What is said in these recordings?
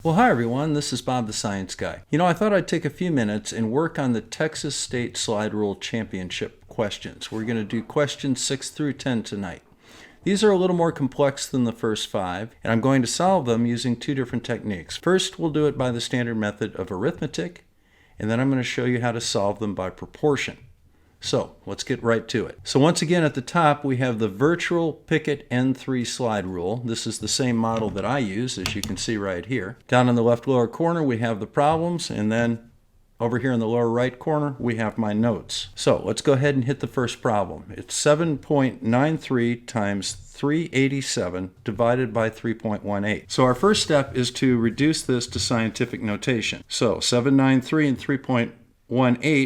Well, hi everyone, this is Bob the Science Guy. I thought I'd take a few minutes and work on the Texas State Slide Rule Championship questions. We're going to do questions 6 through 10 tonight. These are a little more complex than the first 5, and I'm going to solve them using 2 different techniques. First, we'll do it by the standard method of arithmetic, and then I'm going to show you how to solve them by proportion. So let's get right to it. So once again at the top we have the virtual Pickett N3 slide rule. This is the same model that I use, as you can see right here. Down in the left lower corner we have the problems, and then over here in the lower right corner we have my notes. So let's go ahead and hit the first problem. It's 7.93 times 387 divided by 3.18. So our first step is to reduce this to scientific notation. So 793 and 3.18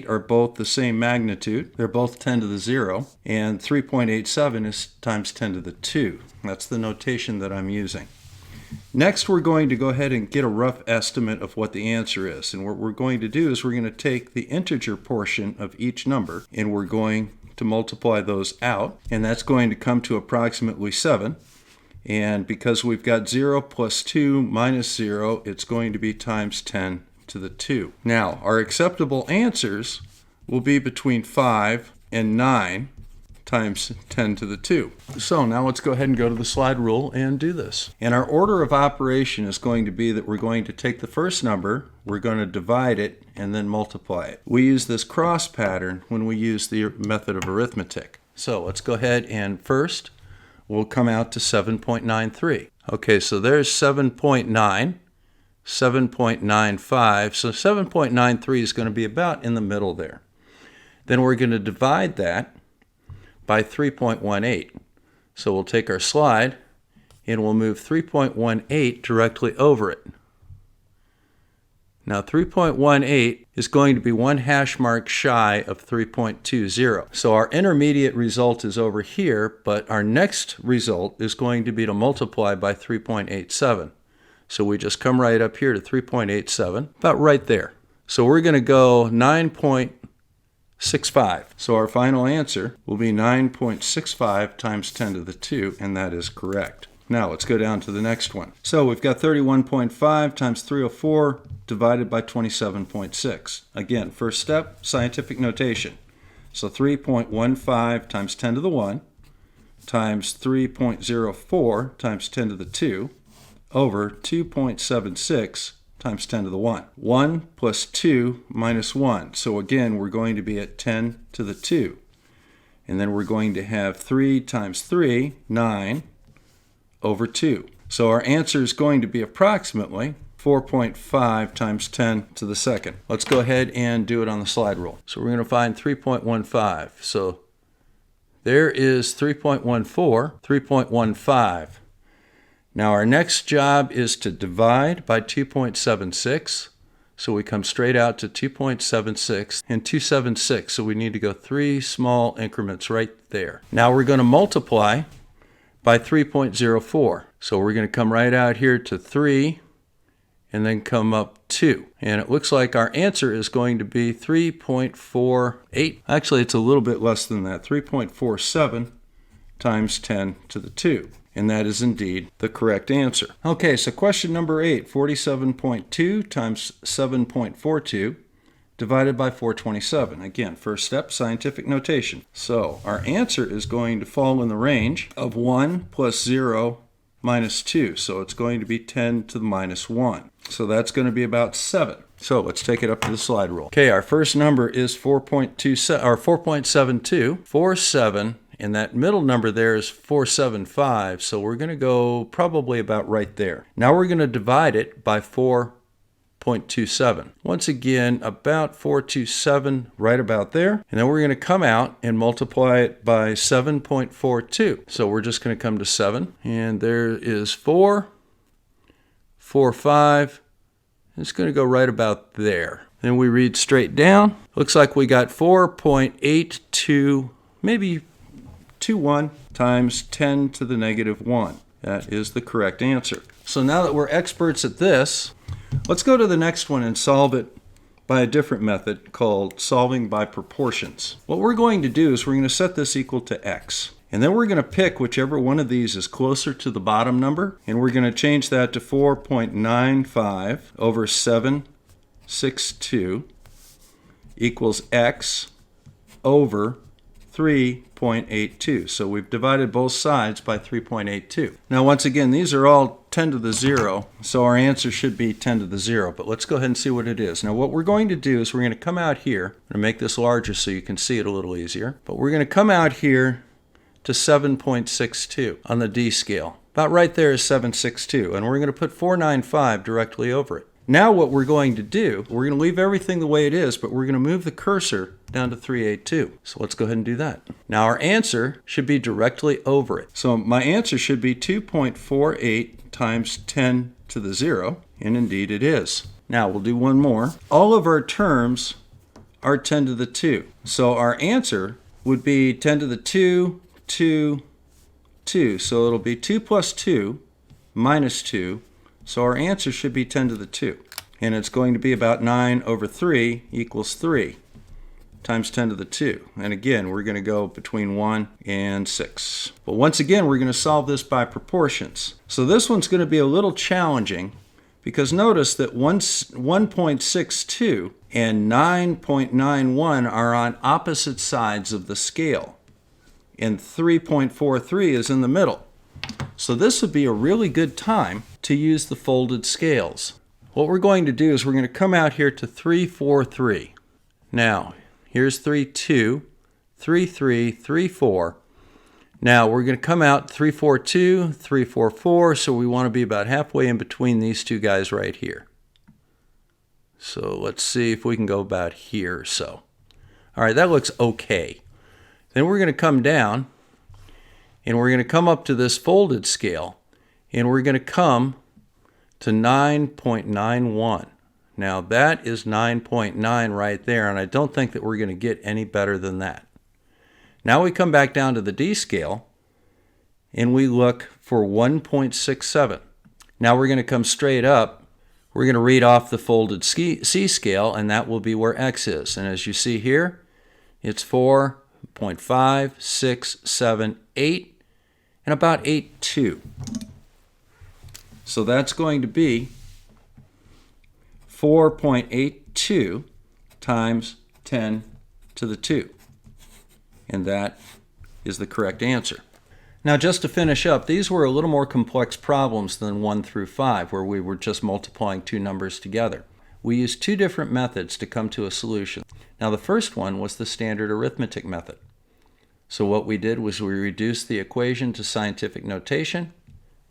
are both the same magnitude. They're both 10 to the 0, and 3.87 is times 10 to the 2. That's the notation that I'm using. Next, we're going to go ahead and get a rough estimate of what the answer is. And what we're going to do is we're going to take the integer portion of each number, and we're going to multiply those out, and that's going to come to approximately 7. And because we've got 0 plus 2 minus 0, it's going to be times 10 to the 2. Now, our acceptable answers will be between 5 and 9 times 10 to the 2. So now let's go ahead and go to the slide rule and do this. And our order of operation is going to be that we're going to take the first number, we're going to divide it, and then multiply it. We use this cross pattern when we use the method of arithmetic. So let's go ahead and first we'll come out to 7.93. Okay, so there's 7.9. 7.95, so 7.93 is going to be about in the middle there. Then we're going to divide that by 3.18. So we'll take our slide and we'll move 3.18 directly over it. Now 3.18 is going to be 1 hash mark shy of 3.20. So our intermediate result is over here, but our next result is going to be to multiply by 3.87. So we just come right up here to 3.87, about right there. So we're going to go 9.65. So our final answer will be 9.65 times 10 to the 2, and that is correct. Now let's go down to the next one. So we've got 31.5 times 304 divided by 27.6. Again, first step, scientific notation. So 3.15 times 10 to the 1 times 3.04 times 10 to the 2 over 2.76 times 10 to the 1. 1 plus 2 minus 1. So again, we're going to be at 10 to the 2. And then we're going to have 3 times 3, 9, over 2. So our answer is going to be approximately 4.5 times 10 to the second. Let's go ahead and do it on the slide rule. So we're going to find 3.15. So there is 3.14, 3.15. Now our next job is to divide by 2.76. So we come straight out to 2.76 and 276. So we need to go 3 small increments right there. Now we're going to multiply by 3.04. So we're going to come right out here to 3 and then come up 2. And it looks like our answer is going to be 3.48. Actually, it's a little bit less than that. 3.47 times 10 to the 2. And that is indeed the correct answer. Okay, so question number 8, 47.2 times 7.42 divided by 427. Again, first step, scientific notation. So our answer is going to fall in the range of 1 plus 0 minus 2. So it's going to be 10 to the minus 1. So that's going to be about 7. So let's take it up to the slide rule. Okay, our first number is 4.72, 47. And that middle number there is 475, so we're going to go probably about right there. Now we're going to divide it by 4.27. Once again, about 427, right about there. And then we're going to come out and multiply it by 7.42. So we're just going to come to 7. And there is 4, 4, 5. It's going to go right about there. Then we read straight down. Looks like we got 4.82, maybe 21 times 10 to the negative 1. That is the correct answer. So now that we're experts at this, let's go to the next one and solve it by a different method called solving by proportions. What we're going to do is we're going to set this equal to x. And then we're going to pick whichever one of these is closer to the bottom number, and we're going to change that to 4.95 over 762 equals x over 3.82. So we've divided both sides by 3.82. Now once again, these are all 10 to the 0, so our answer should be 10 to the 0. But let's go ahead and see what it is. Now what we're going to do is we're going to come out here. I'm going to make this larger so you can see it a little easier. But we're going to come out here to 7.62 on the D scale. About right there is 762, and we're going to put 495 directly over it. Now what we're going to do, we're going to leave everything the way it is, but we're going to move the cursor down to 382. So let's go ahead and do that. Now our answer should be directly over it. So my answer should be 2.48 times 10 to the 0, and indeed it is. Now we'll do one more. All of our terms are 10 to the 2. So our answer would be 10 to the 2, 2, 2. So it'll be 2 plus 2 minus 2. So our answer should be 10 to the 2. And it's going to be about 9 over 3 equals 3 times 10 to the 2. And again, we're going to go between 1 and 6. But once again, we're going to solve this by proportions. So this one's going to be a little challenging because notice that 1.62 and 9.91 are on opposite sides of the scale. And 3.43 is in the middle. So this would be a really good time to use the folded scales. What we're going to do is we're going to come out here to 343. Now, here's 32, 33, 34. Now we're going to come out 342, 344, so we want to be about halfway in between these two guys right here. So let's see if we can go about here or so. All right, that looks okay. Then we're going to come down, and we're going to come up to this folded scale, and we're going to come to 9.91. Now that is 9.9 right there, and I don't think that we're going to get any better than that. Now we come back down to the D scale, and we look for 1.67. Now we're going to come straight up. We're going to read off the folded C scale, and that will be where X is. And as you see here, it's 4.5, 6, 7, 8, and about 8.2. So that's going to be 4.82 times 10 to the 2. And that is the correct answer. Now just to finish up, these were a little more complex problems than 1 through 5, where we were just multiplying two numbers together. We used two different methods to come to a solution. Now the first one was the standard arithmetic method. So what we did was we reduced the equation to scientific notation.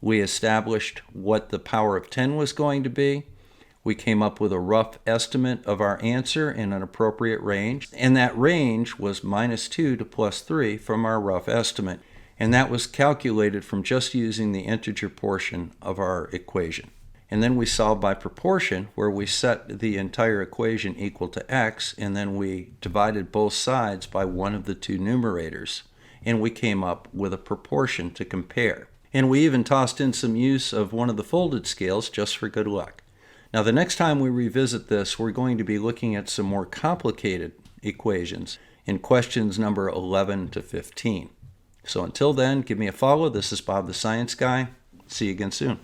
We established what the power of 10 was going to be. We came up with a rough estimate of our answer in an appropriate range. And that range was -2 to +3 from our rough estimate. And that was calculated from just using the integer portion of our equation. And then we solved by proportion, where we set the entire equation equal to x, and then we divided both sides by one of the two numerators, and we came up with a proportion to compare. And we even tossed in some use of one of the folded scales just for good luck. Now the next time we revisit this, we're going to be looking at some more complicated equations in questions number 11 to 15. So until then, give me a follow. This is Bob the Science Guy. See you again soon.